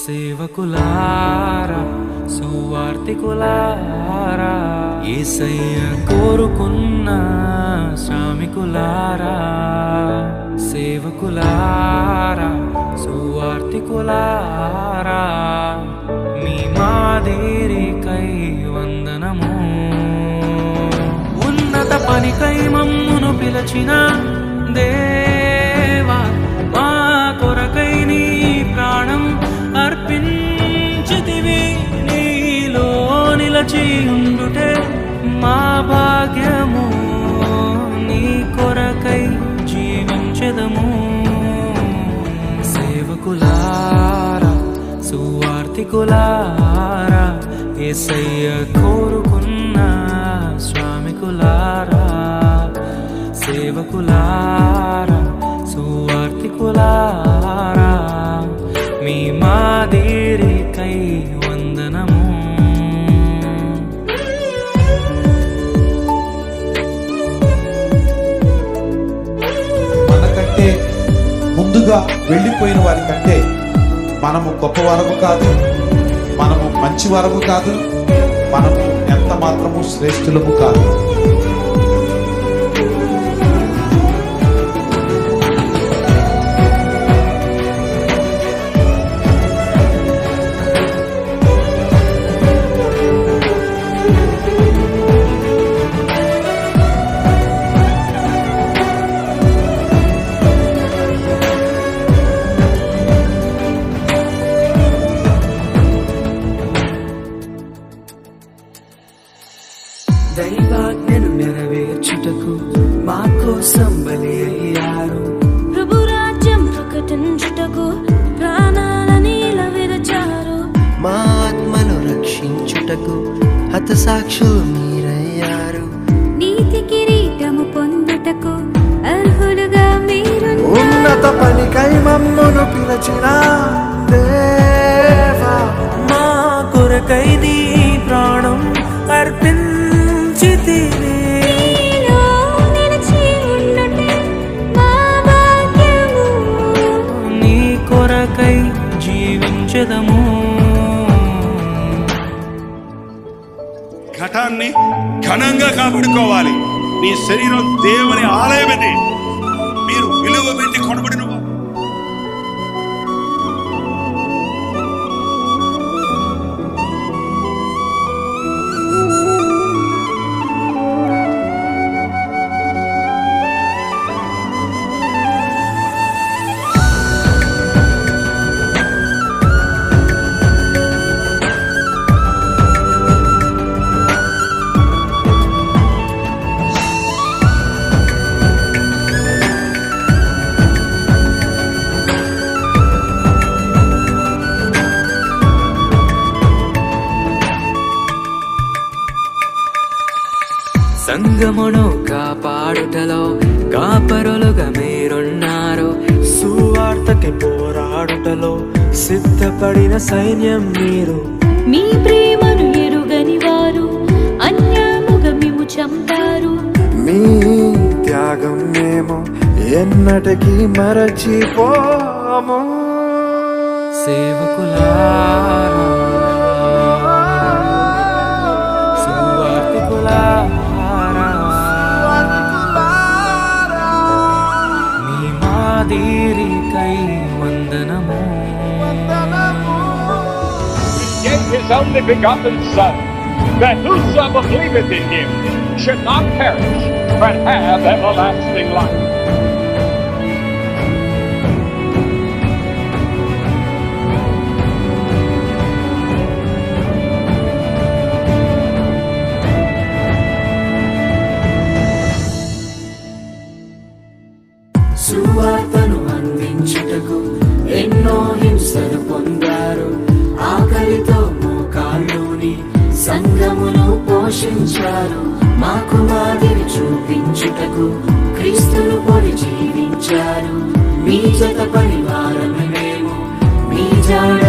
సేవకులారా సువార్తికులారా యేసయ్య కోరుకున్న శ్రామికులారా సేవకులారా సువార్తికులారా మీ మాదిరికై వందనము ఉన్నత పనికై మమ్మును పిలచిన దేవా మా కొరకై నీ ప్రాణం అర్పించితివి నీలో నిలచి ఉండుటే మా భాగ్యము నీ కొరకై జీవించెదము సేవకులారా సువార్తికులారా యేసయ్య కోరుకున్న శ్రామికులారా సేవకులారా సువార్తికులారా మీ మాదిరికై వందనము మనకంటే ముందుగా వెళ్ళిపోయిన వారి కంటే మనము గొప్పవారము కాదు, మనము మంచివారము కాదు, మనము ఎంత మాత్రము శ్రేష్ఠులము కాదు. దైవాజ్ఞను నెరవేర్చుటకు మా కోసం బలి అయ్యారు ప్రభు రాజ్యం ప్రకటించుటకు ప్రాణాలని విరచారు మా ఆత్మను రక్షించుటకు హతసాక్షులు మీరయ్యారు నీతి కిరీటము పొందుటకు అర్హులుగా మీరు ఉన్నత పనికై మమ్మును పిలచిన దేవా మా కొరకై నీ ప్రాణం అర్పించితివి నీలో నిలిచి ఉండుటే మా భాగ్యము నీ కొరకై జీవించెదము ఘటాన్ని ఘనంగా కాపాడుకోవాలి. నీ శరీరం దేవుని ఆలయమని మీరు విలువ పెట్టి కొనబడిన సంగమును కాపాడుటలో కాపరులుగా మీరున్నారు సువార్తకి పోరాడుటలో సిద్ధపడిన సైన్యం మీరు మీ ప్రేమను ఎరుగని వారు అన్యాయముగా మేము చంపారు మీ త్యాగం మేము ఎన్నటికీ మరచిపోము సేవకులారా సువార్తికులారా మీ మాదిరికై వందనము He gave his only begotten Son, that whosoever believeth in him should not perish, but have everlasting life. సువార్తను అందించుటకు ఎన్నో హింసలు పొందారు ఆకలితో మోకాళ్ళుని సంఘమును పోషించారు మాకు మాదిరి చూపించుటకు క్రీస్తును పొడి జీవించారు మీ జత పరివారము మేము మీ జాడ